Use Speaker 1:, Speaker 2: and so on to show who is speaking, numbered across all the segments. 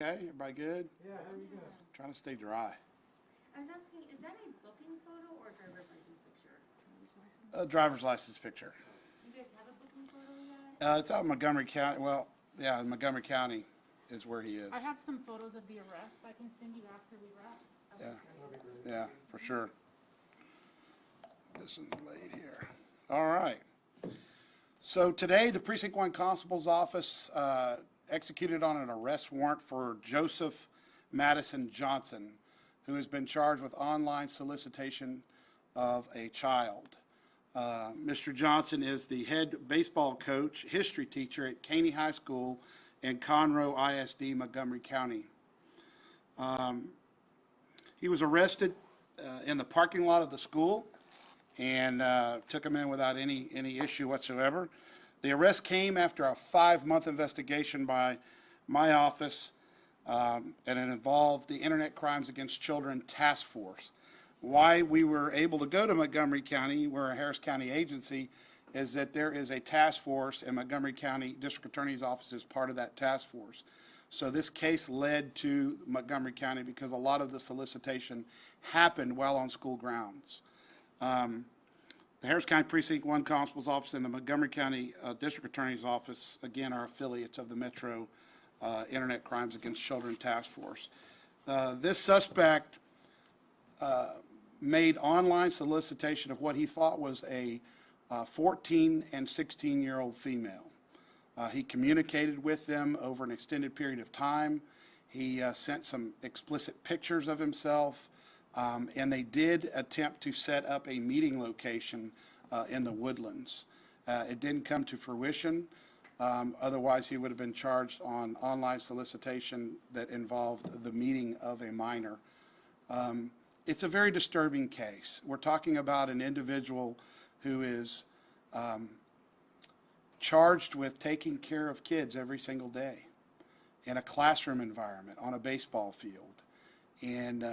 Speaker 1: Okay, everybody good?
Speaker 2: Yeah, how are you doing?
Speaker 1: Trying to stay dry.
Speaker 3: I was asking, is that a booking photo or a driver's license picture?
Speaker 1: A driver's license picture.
Speaker 3: Do you guys have a booking photo yet?
Speaker 1: It's out in Montgomery County. Well, yeah, in Montgomery County is where he is.
Speaker 2: I have some photos of the arrest I can send you after we wrap.
Speaker 1: Yeah,
Speaker 2: That'd be great.
Speaker 1: yeah, for sure. This is late here. All right. So today, the Precinct 1 Constable's Office executed on an arrest warrant for Joseph Madison Johnson, who has been charged with online solicitation of a child. Mr. Johnson is the head baseball coach, history teacher at Caney High School in Conroe ISD, Montgomery County. He was arrested in the parking lot of the school and took him in without any issue whatsoever. The arrest came after a 5-month investigation by my office, and it involved the Internet Crimes Against Children Task Force. Why we were able to go to Montgomery County, we're a Harris County agency, is that there is a task force, and Montgomery County District Attorney's Office is part of that task force. So this case led to Montgomery County because a lot of the solicitation happened while on school grounds. The Harris County Precinct 1 Constable's Office and the Montgomery County District Attorney's Office, again, are affiliates of the Metro Internet Crimes Against Children Task Force. This suspect made online solicitation of what he thought was a 14 and 16-year-old female. He communicated with them over an extended period of time. He sent some explicit pictures of himself. And they did attempt to set up a meeting location in the Woodlands. It didn't come to fruition. Otherwise, he would have been charged on online solicitation that involved the meeting of a minor. It's a very disturbing case. We're talking about an individual who is charged with taking care of kids every single day in a classroom environment, on a baseball field. And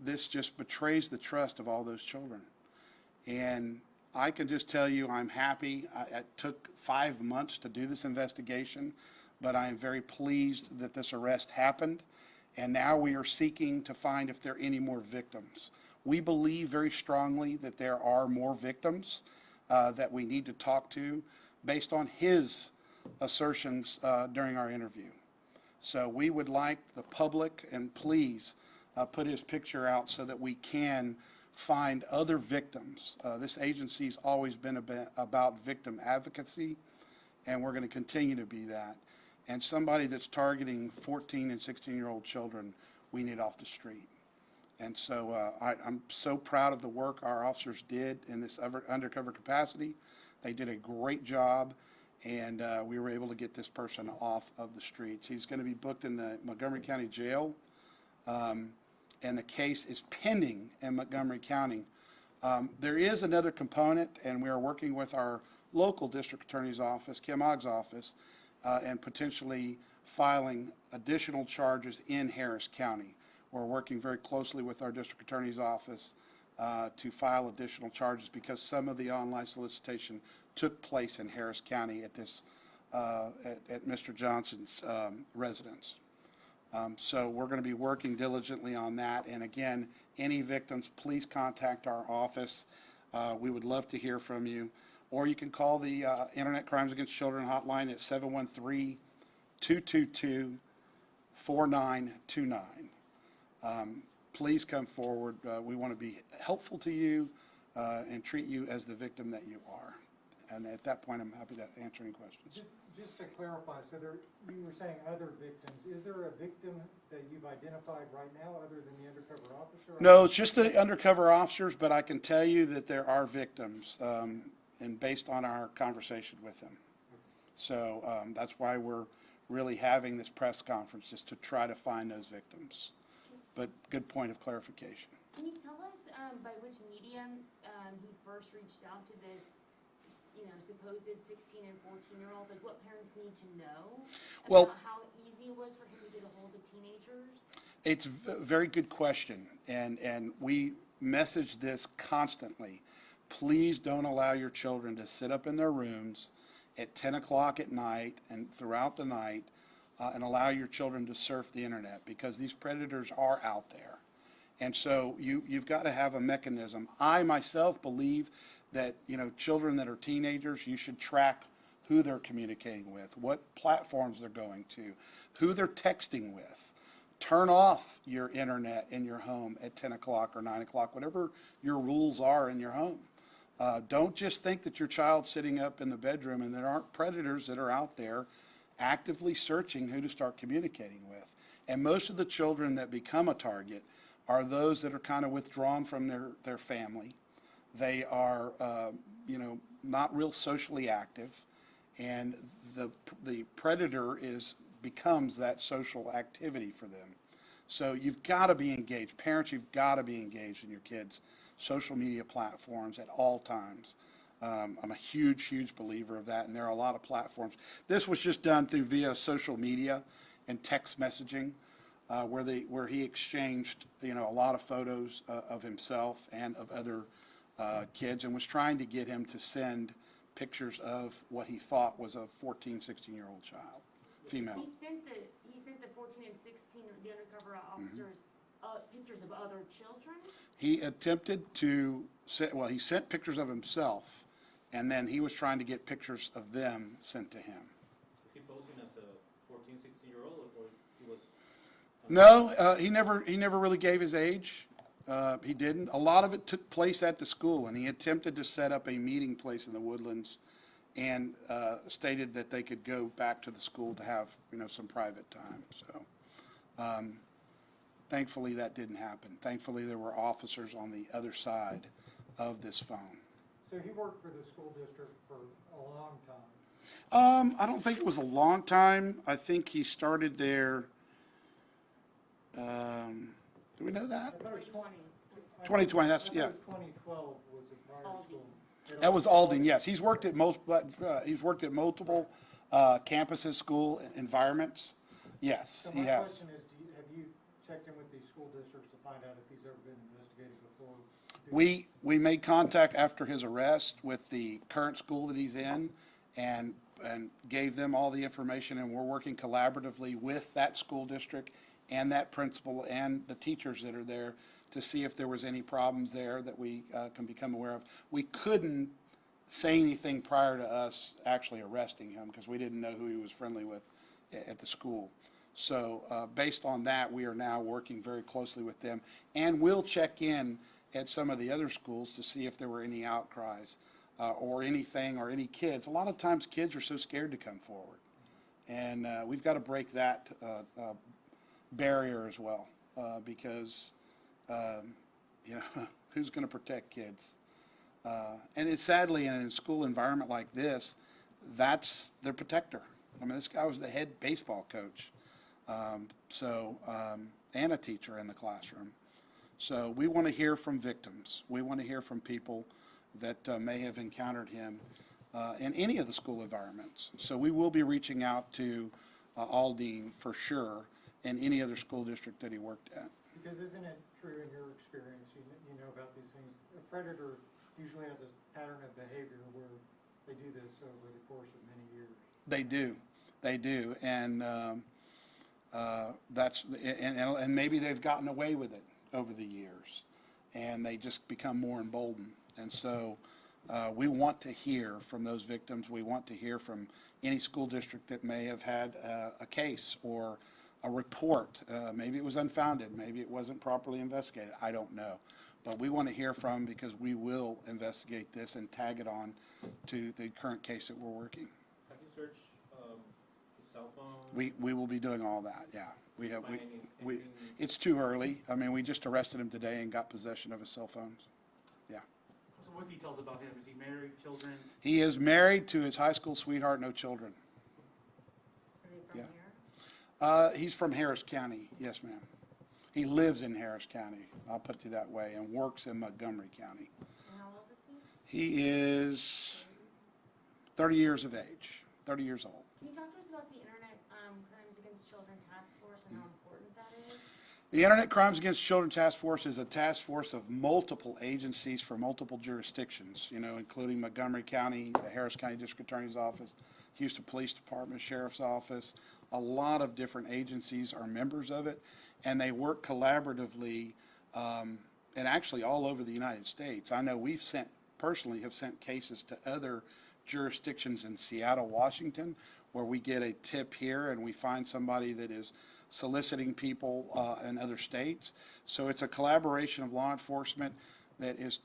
Speaker 1: this just betrays the trust of all those children. And I can just tell you I'm happy. It took 5 months to do this investigation, but I am very pleased that this arrest happened. And now we are seeking to find if there are any more victims. We believe very strongly that there are more victims that we need to talk to based on his assertions during our interview. So we would like the public, and please, put his picture out so that we can find other victims. This agency's always been about victim advocacy, and we're going to continue to be that. And somebody that's targeting 14 and 16-year-old children, we need off the street. And so I'm so proud of the work our officers did in this undercover capacity. They did a great job, and we were able to get this person off of the streets. He's going to be booked in the Montgomery County Jail. And the case is pending in Montgomery County. There is another component, and we are working with our local district attorney's office, Kim Ogg's office, and potentially filing additional charges in Harris County. We're working very closely with our district attorney's office to file additional charges because some of the online solicitation took place in Harris County at this at Mr. Johnson's residence. So we're going to be working diligently on that. And again, any victims, please contact our office. We would love to hear from you. Or you can call the Internet Crimes Against Children hotline at 713-222-4929. Please come forward. We want to be helpful to you and treat you as the victim that you are. And at that point, I'm happy to answer any questions.
Speaker 4: Just to clarify, so you were saying other victims. Is there a victim that you've identified right now other than the undercover officer?
Speaker 1: No, it's just the undercover officers, but I can tell you that there are victims, and based on our conversation with them. So that's why we're really having this press conference, just to try to find those victims. But good point of clarification.
Speaker 3: Can you tell us by which medium he first reached out to this, supposed 16 and 14-year-old? Like, what parents need to know about how easy it was for him to get a hold of teenagers?
Speaker 1: It's a very good question, and we message this constantly. Please don't allow your children to sit up in their rooms at 10 o'clock at night and throughout the night and allow your children to surf the internet, because these predators are out there. And so you've got to have a mechanism. I myself believe that, children that are teenagers, you should track who they're communicating with, what platforms they're going to, who they're texting with. Turn off your internet in your home at 10 o'clock or 9 o'clock, whatever your rules are in your home. Don't just think that your child's sitting up in the bedroom and there aren't predators that are out there actively searching who to start communicating with. And most of the children that become a target are those that are kind of withdrawn from their family. They are, not real socially active, and the predator becomes that social activity for them. So you've got to be engaged. Parents, you've got to be engaged in your kids' social media platforms at all times. I'm a huge, huge believer of that, and there are a lot of platforms. This was just done through via social media and text messaging, where he exchanged, a lot of photos of himself and of other kids, and was trying to get him to send pictures of what he thought was a 14, 16-year-old child, female.
Speaker 3: He sent the 14 and 16, the undercover officers, pictures of other children?
Speaker 1: He attempted to he sent pictures of himself, and then he was trying to get pictures of them sent to him.
Speaker 5: Was he posing as a 14, 16-year-old, or he was?
Speaker 1: No, he never really gave his age. He didn't. A lot of it took place at the school, and he attempted to set up a meeting place in the Woodlands, and stated that they could go back to the school to have, some private time. So, thankfully that didn't happen. Thankfully there were officers on the other side of this phone.
Speaker 4: So he worked for the school district for a long time?
Speaker 1: I don't think it was a long time. I think he started there, do we know that?
Speaker 4: I thought it was
Speaker 1: 2020, that's, yeah.
Speaker 4: I thought it was 2012 was the prior school.
Speaker 1: That was Alden, yes. He's worked at multiple campuses, school environments. Yes,
Speaker 4: So
Speaker 1: he
Speaker 4: my
Speaker 1: has.
Speaker 4: question is, have you checked in with these school districts to find out if he's ever been investigated before?
Speaker 1: We made contact after his arrest with the current school that he's in, and gave them all the information, and we're working collaboratively with that school district and that principal and the teachers that are there to see if there was any problems there that we can become aware of. We couldn't say anything prior to us actually arresting him, because we didn't know who he was friendly with at the school. So based on that, we are now working very closely with them, and we'll check in at some of the other schools to see if there were any outcries or anything, or any kids. A lot of times kids are so scared to come forward, and we've got to break that barrier as well, because who's going to protect kids? And it's sadly, in a school environment like this, that's their protector. I mean, this guy was the head baseball coach, and a teacher in the classroom. So we want to hear from victims. We want to hear from people that may have encountered him in any of the school environments. So we will be reaching out to Aldine for sure, and any other school district that he worked at.
Speaker 4: Because isn't it true in your experience, you know about these things, a predator usually has a pattern of behavior where they do this over the course of many years? They do, and and maybe they've gotten away with it over the years, and they just become more emboldened. And so we want to hear from those victims. We want to hear from any school district that may have had a case or a report. Maybe it was unfounded, maybe it wasn't properly investigated, I don't know. But we want to hear from them, because we will investigate this and tag it on to the current case that we're working.
Speaker 5: Have you searched his cell phone?
Speaker 1: We will be doing all that, yeah.
Speaker 5: Find anything?
Speaker 1: It's too early. I mean, we just arrested him today and got possession of his cell phones. Yeah.
Speaker 6: So what details about him? Is he married, children?
Speaker 1: He is married to his high school sweetheart, no children.
Speaker 3: Are they from
Speaker 1: Yeah.
Speaker 3: here?
Speaker 1: He's from Harris County, yes, ma'am. He lives in Harris County, I'll put it that way, and works in Montgomery County.
Speaker 3: And how old is he?
Speaker 1: He is 30 years of age, 30 years old.
Speaker 3: Can you talk to us about the Internet Crimes Against Children Task Force and how important that is?
Speaker 1: The Internet Crimes Against Children Task Force is a task force of multiple agencies for multiple jurisdictions, including Montgomery County, the Harris County District Attorney's Office,
Speaker 4: Houston Police Department, Sheriff's Office, a lot of different agencies are members of it, and they work collaboratively, and actually all over the United States. I know we've personally have sent cases to other jurisdictions in Seattle, Washington, where we get a tip here and we find somebody that is soliciting people in other states. So it's a collaboration of law enforcement that is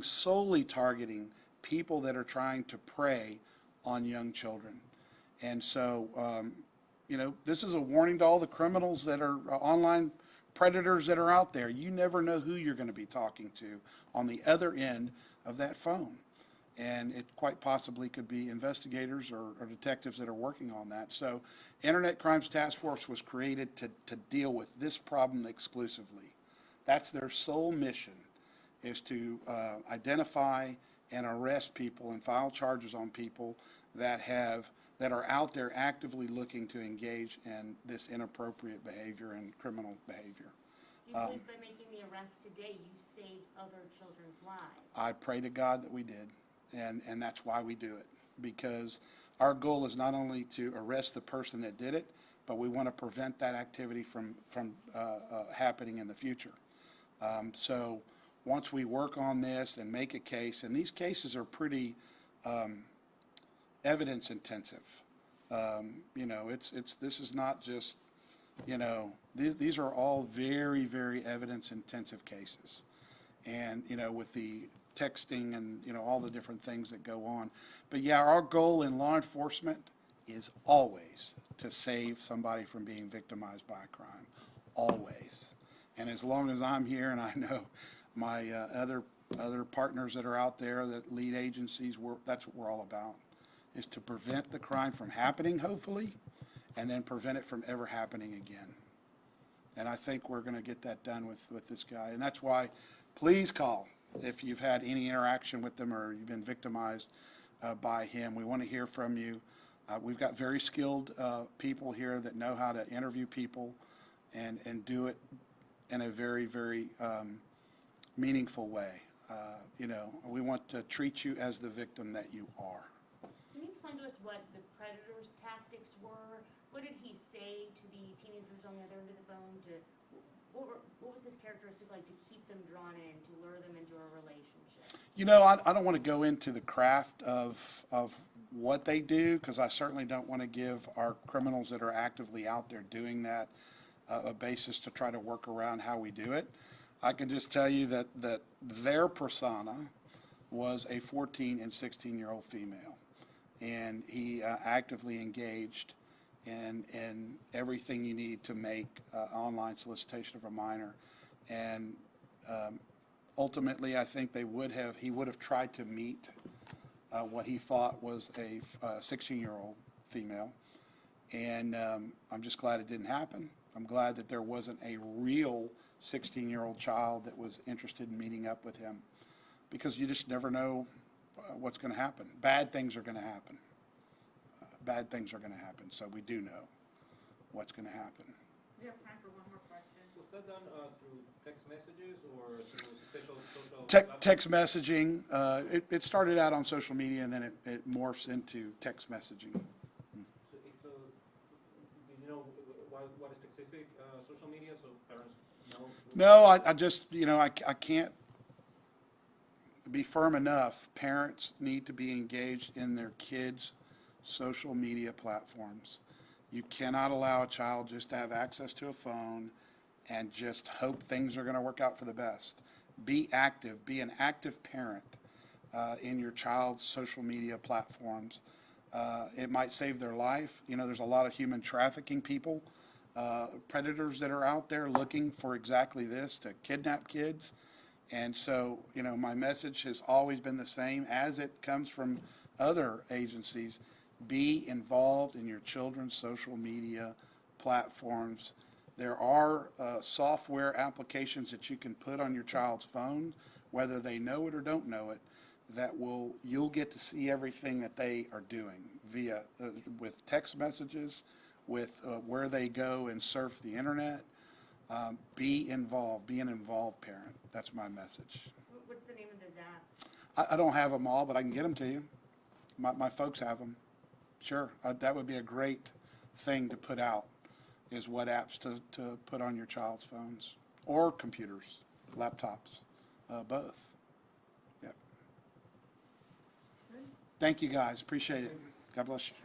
Speaker 4: solely targeting people that are trying to prey on young children. And so, this is a warning to all the criminals that are online predators that are out there. You never know who you're going to be talking to on the other end of that phone. And it quite possibly could be investigators or detectives that are working on that. So Internet Crimes Task Force was created to deal with this problem exclusively. That's their sole mission, is to identify and arrest people and file charges on people that are out there actively looking to engage in this inappropriate behavior and criminal behavior.
Speaker 3: You believe by making the arrest today, you saved other children's lives?
Speaker 4: I pray to God that we did, and that's why we do it, because our goal is not only to arrest the person that did it, but we want to prevent that activity from happening in the future. So once we work on this and make a case, and these cases are pretty evidence intensive. This is not just, these are all very, very evidence intensive cases. And, with the texting and, all the different things that go on. But yeah, our goal in law enforcement is always to save somebody from being victimized by a crime, always. And as long as I'm here, and I know my other partners that are out there that lead agencies, that's what we're all about, is to prevent the crime from happening, hopefully, and then prevent it from ever happening again. And I think we're going to get that done with this guy. And that's why, please call if you've had any interaction with them or you've been victimized by him. We want to hear from you. We've got very skilled people here that know how to interview people and do it in a very, very meaningful way. We want to treat you as the victim that you are.
Speaker 3: Can you explain to us what the predator's tactics were? What did he say to the teenagers on the other end of the phone? What was his characteristic like to keep them drawn in, to lure them into a relationship?
Speaker 4: I don't want to go into the craft of what they do, because I certainly don't want to give our criminals that are actively out there doing that a basis to try to work around how we do it. I can just tell you that their persona was a 14 and 16-year-old female, and he actively engaged in everything you need to make online solicitation of a minor. And ultimately, I think he would have tried to meet what he thought was a 16-year-old female. And I'm just glad it didn't happen. I'm glad that there wasn't a real 16-year-old child that was interested in meeting up with him, because you just never know what's going to happen. Bad things are going to happen. Bad things are going to happen, so we do know what's going to happen.
Speaker 2: We have time for one more question.
Speaker 5: Was that done through text messages or through special social?
Speaker 4: Text messaging. It started out on social media, and then it morphs into text messaging.
Speaker 5: So, do you know what is specific social media, so parents know?
Speaker 4: No, I just, I can't be firm enough. Parents need to be engaged in their kids' social media platforms. You cannot allow a child just to have access to a phone and just hope things are going to work out for the best. Be active. Be an active parent in your child's social media platforms. It might save their life. There's a lot of human trafficking people, predators that are out there looking for exactly this, to kidnap kids. And so, my message has always been the same as it comes from other agencies. Be involved in your children's social media platforms. There are software applications that you can put on your child's phone, whether they know it or don't know it, that you'll get to see everything that they are doing via with text messages, with where they go and surf the internet. Be involved. Be an involved parent. That's my message.
Speaker 3: What's the name of those apps?
Speaker 4: I don't have them all, but I can get them to you. My folks have them. Sure, that would be a great thing to put out, is what apps to put on your child's phones, or computers, laptops, both. Yep. Thank you, guys, appreciate it. God bless you.